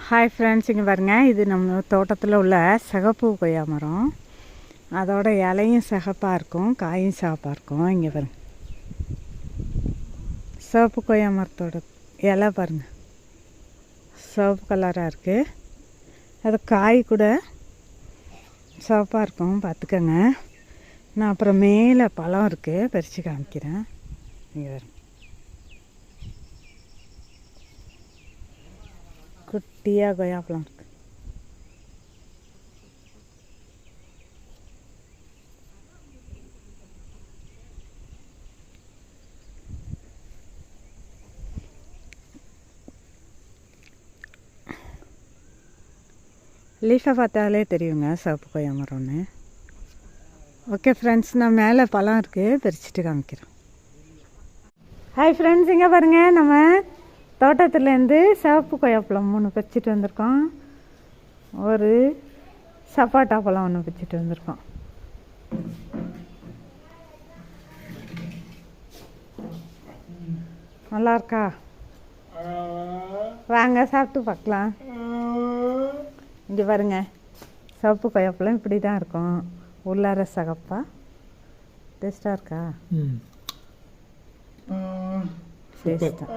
Hi friends, இங்கே பாருங்க, இது நம்ம தோட்டத்தில் உள்ள சிகப்பு கொய்யா மரம். அதோட இலையும் சிகப்பாக இருக்கும், காயும் சிகப்பாக இருக்கும். இங்கே பாருங்க, சிவப்பு கொய்யா மரத்தோட இலை பாருங்கள், சிவப்பு கலராக இருக்குது. அது காய் கூட சிவப்பாக இருக்கும், பார்த்துக்கோங்க. நான் அப்புறம் மேலே பழம் இருக்குது, பறித்து காமிக்கிறேன். இங்கே பாருங்க, குட்டியாக கொய்யாப்பழம் இருக்குது. லீஃபை பார்த்தாலே தெரியுங்க சிவப்பு கொய்யா மரம்னு. ஓகே ஃப்ரெண்ட்ஸ், நான் மேலே பழம் இருக்குது, பறிச்சுட்டு காமிக்கிறேன். ஹாய் ஃப்ரெண்ட்ஸ், இங்கே பாருங்கள், நம்ம தோட்டத்துலேருந்து சிவப்பு கொய்யாப்பழம் 3 பறிச்சிட்டு வந்திருக்கோம். ஒரு சப்பாட்டா பழம் 1 பறிச்சிட்டு வந்திருக்கோம். நல்லா இருக்கா? வாங்க சாப்பிட்டு பார்க்கலாம். இங்கே பாருங்க, சிவப்பு கொய்யாப்பழம் இப்படி தான் இருக்கும், உள்ளார சகப்பா. டேஸ்ட்டாக இருக்கா? டேஸ்ட்டாக